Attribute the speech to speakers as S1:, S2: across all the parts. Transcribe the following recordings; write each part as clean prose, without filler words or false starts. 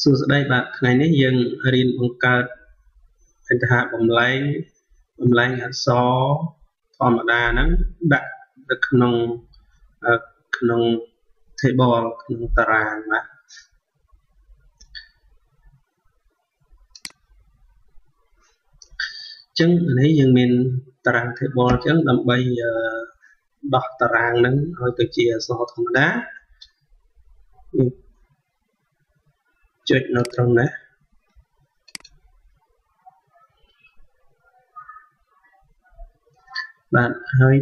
S1: សួស្តីបាទថ្ងៃនេះយើងរៀនបង្កើតเป็นថាបំលែងអក្សរធម្មតាហ្នឹងដាក់នៅក្នុង table ក្នុងតារាងបាទអញ្ចឹងនេះយើងមានតារាង table អញ្ចឹងដើម្បីដោះតារាងហ្នឹងឲ្យទៅជាអក្សរធម្មតាចុចនៅត្រង់នេះបាទហើយ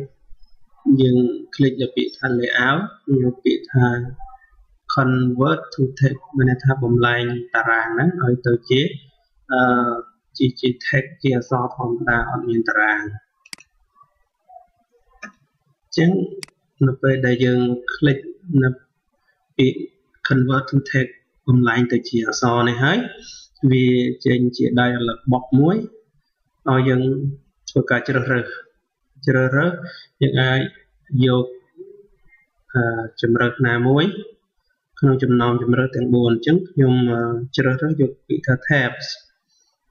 S1: យើងคลิกលើពាក្យថា layout យកពាក្យថា convert to text មានន័យថាបំលែងតារាងហ្នឹងឲ្យទៅជាtext ជាអក្សរធម្មតាអត់មានតារាងអញ្ចឹងនៅពេលដែលយើងคลิกនៅពាក្យ convert to text បំលែងទៅជាអក្សរនេះហើយវាចេញជា dialog box មួយឲ្យយើងធ្វើការជ្រើសរើសយើងអាចយកជម្រើសណាមួយក្នុងចំណោមជម្រើសទាំង4អញ្ចឹងខ្ញុំជ្រើសរើសយកពាក្យថា tabs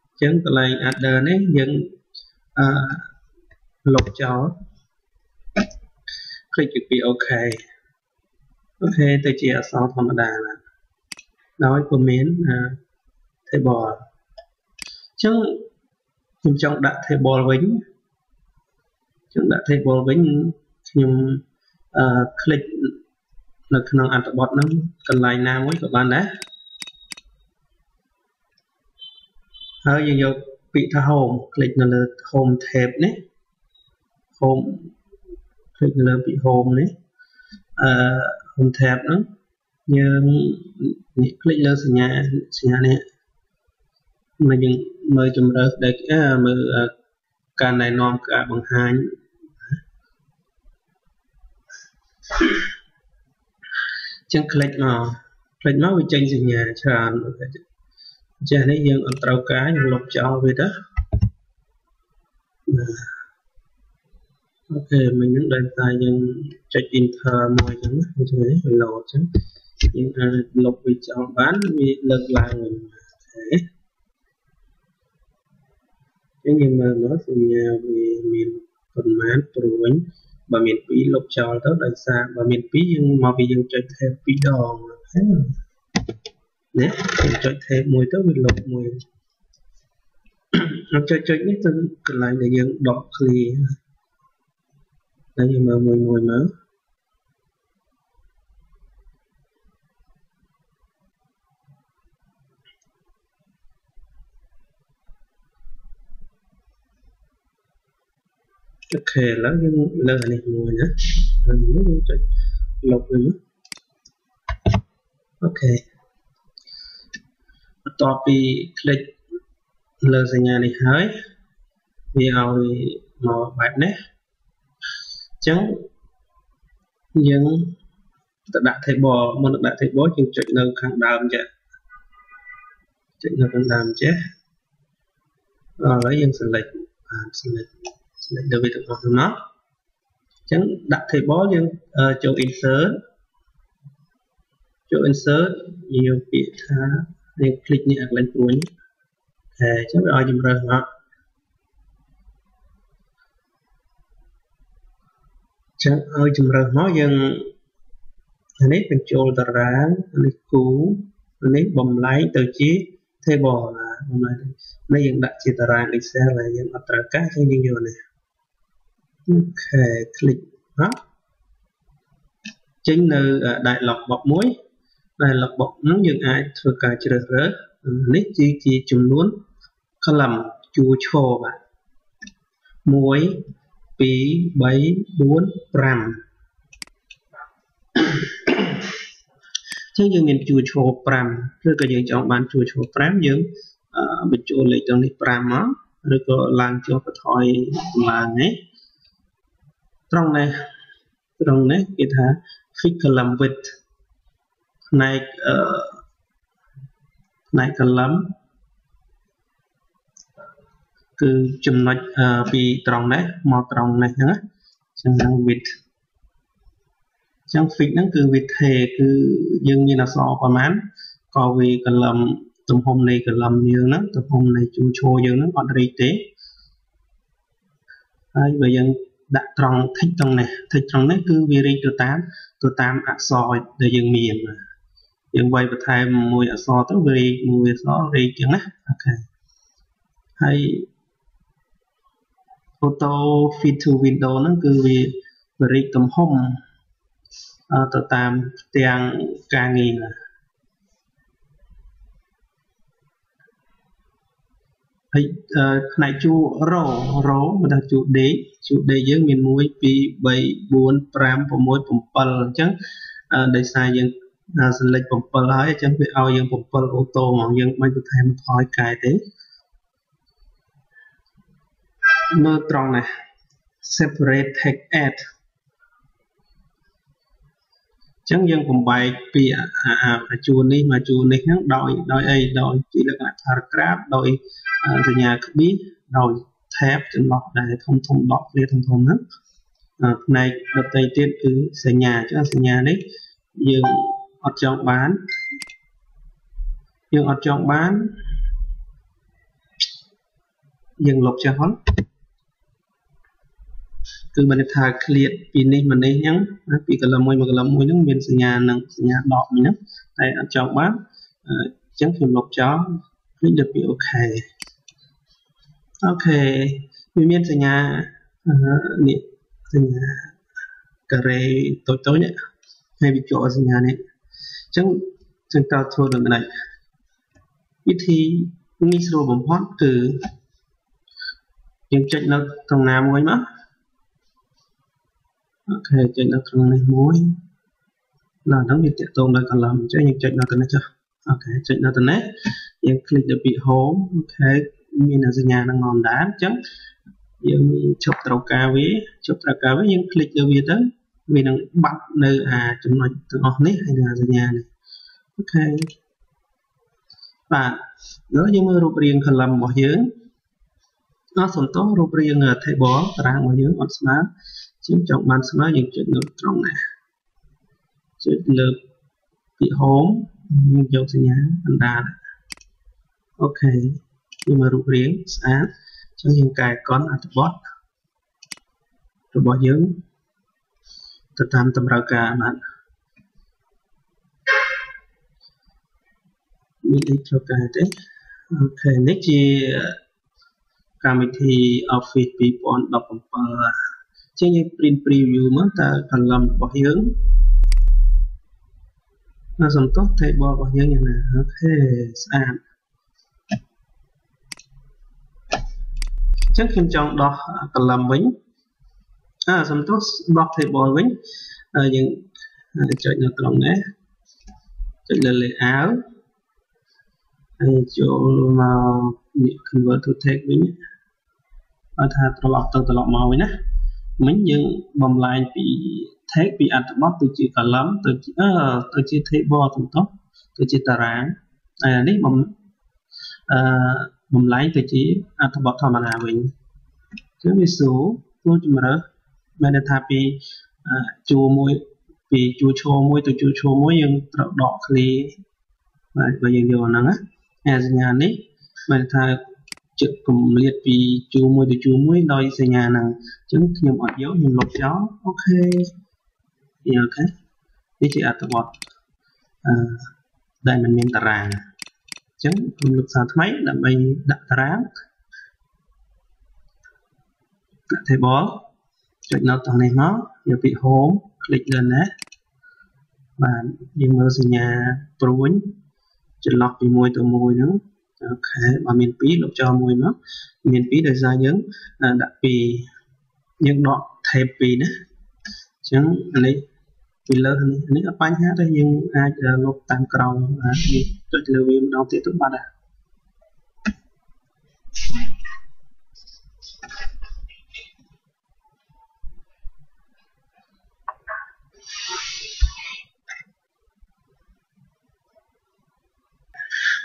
S1: អញ្ចឹងកន្លែង other នេះយើងលុបចោលคลิกពីពាក្យ OK ទៅជាអក្សរធម្មតាបាទដោយពុំមាន table អញ្ចឹងខ្ញុំចង់ដាក់ table វិញខ្ញុំคลิกនៅក្នុងអត្ថបទហ្នឹងកន្លែងណាមួយក៏បានដែរហើយយើងយកពាក្យថា home คลิกនៅលើ home tab នេះ home คลิกនៅលើពាក្យ home នេះhome tab ហ្នឹងយើងคลิกលើសញ្ញានេះមកយើងមើលជម្រើសដែលមើលការណែនាំការបង្ហាញចឹងคลิกមកវាចេញសញ្ញាច្រើនចាស់នេះយើងអត់ត្រូវការយើងលុបចោលវាទៅអូខេមិញហ្នឹងដែលតែយើងចុច enter មួយចឹងវាលោតចឹងយើងអាចលុបវាចោលបានវាលើកឡើងវិញអូខេយើងមើលសញ្ញាវាមានប៉ុន្មានព្រួយបើមាន2លុបចោលទៅដោយសារបើមាន2យើងមកពីយើងចុច tab 2ដងនេះយើងចុច tab មួយទៅវាលុបមួយចុចនេះទៅកន្លែងដែលយើងដក clear ហើយយើងមើលមួយមើលអូខេឥឡូវយើងលើអានេះមួយណាយើងចុចលុបវាអូខេបន្ទាប់ពីคลิกលើសញ្ញានេះហើយវាឲ្យមកបែបនេះអញ្ចឹងយើងទៅដាក់ table មុននឹងដាក់ table យើងចុចនៅខាងដើមចេះឥឡូវយើង select លើវាទាំងអស់ហ្នឹងអញ្ចឹងដាក់ table យើងចូល insert យកពាក្យថាយើង click នេះអាកន្លែងព្រួយអញ្ចឹងវាឲ្យជម្រើសមកយើងអានេះបញ្ចូលតារាងនេះគូនេះបំលែងទៅជា table បំលែងនេះយើងដាក់ជាតារាង Excel ហើយយើងអត់ត្រូវការយើងយកនេះអូខេ click ចេញនៅ dialog box មួយ dialog box ហ្នឹងយើងអាចធ្វើការជ្រើសរើសនេះជាចំនួន column ជួរឈរបាទ1 2 3 4 5ចឹងយើងមានជួរឈរ5ឬក៏យើងចង់បានជួរឈរ5យើងបញ្ចូលលេខទាំងនេះ5មកឬក៏ឡើងចុះបន្ថយឡើងនេះត្រង់នេះគេថា fix column width ផ្នែក column គឺចំណុចពីត្រង់នេះមកត្រង់នេះណាចឹង width ចឹង fix ហ្នឹងគឺ width គឺយើងមានអក្សរប្រមាណ có vì cái lầm tụm hôm này cái lầm nhiều lắm tụm hôm này chú chô nhiều lắm còn đây tế bây giờ đặt trong thích trong này cứ vì đi từ tám ạ soi để dừng miền dừng quay và thay mùi ạ so tới vì mùi so đi chẳng á ok hay auto fit to window nó cứ vì đi tụm hôm từ tám tiền ca nghìn này chú rô mà chú đế dưỡng miền mũi pi 7 4 5 6 7 chẳng để sai dân sinh lịch 7 ហើយchẳng bị ao dân 7 ô tô mà dân mấy tụi thầy thôi cài thế mơ tròn này separate take add chẳng dân 8 pi chú này mà chú này nó đòi chỉ là cái paragraph đòi từ nhà biết đòi thép trên lọc để thông đọc lên thông hết này đợt tay tiếp cứ xây nhà chứ xây nhà đấy dương ở trong bán dương lục cho hắn cứ mình thà clear pin này mình đây nhắn vì cái làm môi nó miền xây nhà đọc mình nhé đây ở trong bán chẳng thường lục cho click được bị ok mình miền xây nhà cà rê tối nhé hay bị chỗ xây nhà này chẳng tao thua được nàyวิธีมีสโลบพอดคือยังใจเราตรงน้ำไว้มั้ยโอเคใจเราตรงนี้ม้วยlà nó bị tiện tồn lại còn làm cho những chạy nào từ này cho ok chạy nào từ nàyยังคลิกจะbị home ok មានអាសញ្ញានឹងមកដែរអញ្ចឹងយើងជប់ត្រូវការវាយើងคลิกលើវាទៅវានឹងបាត់នៅចំណុចទាំងអស់នេះហើយនឹងអាសញ្ញានេះអូខេបាទឥឡូវយើងមើលរូបរាង column របស់យើងសំទោសរូបរាង table តារាងរបស់យើងអត់ស្មើជាងចង់បានស្មើយើងចុចនៅត្រង់ណាចុចលើពី home យើងយកសញ្ញាកណ្ដាលអូខេយើងមើលរូបរាងស្អាតអញ្ចឹងយើងកែកនអត្ថបទរបស់យើងទៅតាមតម្រូវការបាទមានអីត្រូវកែទេអូខេនេះជាកម្មវិធី Office 2017ជាយើង print preview មកតើ column របស់យើងសំទោស table របស់យើងយ៉ាងណាអូខេស្អាតអញ្ចឹងខ្ញុំចង់ដោះ column វិញសំទោសដោះ table វិញយើងចុចនៅត្រង់នេះចុចលើ layout ហើយចូលមក convert to text វិញឲ្យថាត្រឡប់មកវិញណាមិញយើងបំលែងពី text ពីអត្ថបទទៅជា column ទៅជា table ទៅជាតារាងហើយនេះបំលែងទៅជាអត្ថបទធម្មតាវិញអញ្ចឹងវាសួរចូលជំរើសមានន័យថាពីជួរមួយពីជួរឈរមួយទៅជួរឈរមួយយើងត្រូវដក clear បាទបើយើងយកអាហ្នឹងណាសញ្ញានេះមានថាជិតគម្លាតពីជួរមួយទៅជួរមួយដោយសញ្ញាហ្នឹងអញ្ចឹងខ្ញុំអត់យកខ្ញុំលុបចោលអូខេនេះជាអត្ថបទដែលមិនមានតារាងអញ្ចឹងខ្ញុំលុបសារថ្មីដើម្បីដាក់តារាងដាក់ table ចុចនៅត្រង់នេះមកយកពី home คลิกលើណាបាទយើងមើលសញ្ញាព្រួយចន្លោះពីមួយទៅមួយហ្នឹងអូខេបើមាន2លុបចោលមួយមកមាន2ដោយសារយើងដាក់ពីយើងដក tab 2ណាអញ្ចឹងនេះពីលើនេះអត់បញ្ហាទេយើងអាចលុបតាមក្រោយបាទចុចលើវាម្ដងទៀតទៅបាត់ហើយ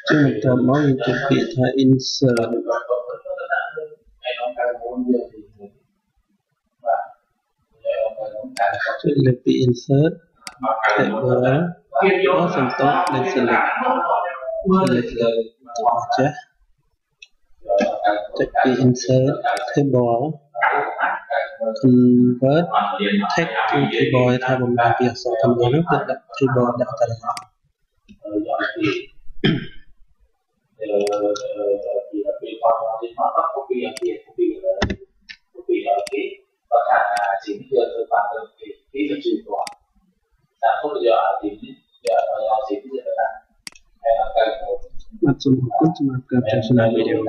S1: ចឹងតើមកយើងចុចពាក្យថា insert ចុចលើពី insert table សំទោស select chết take the insert table convert text to table theo một bài việc sau thẩm vấn được đặt table data Maksud hukum cuma ke personal video.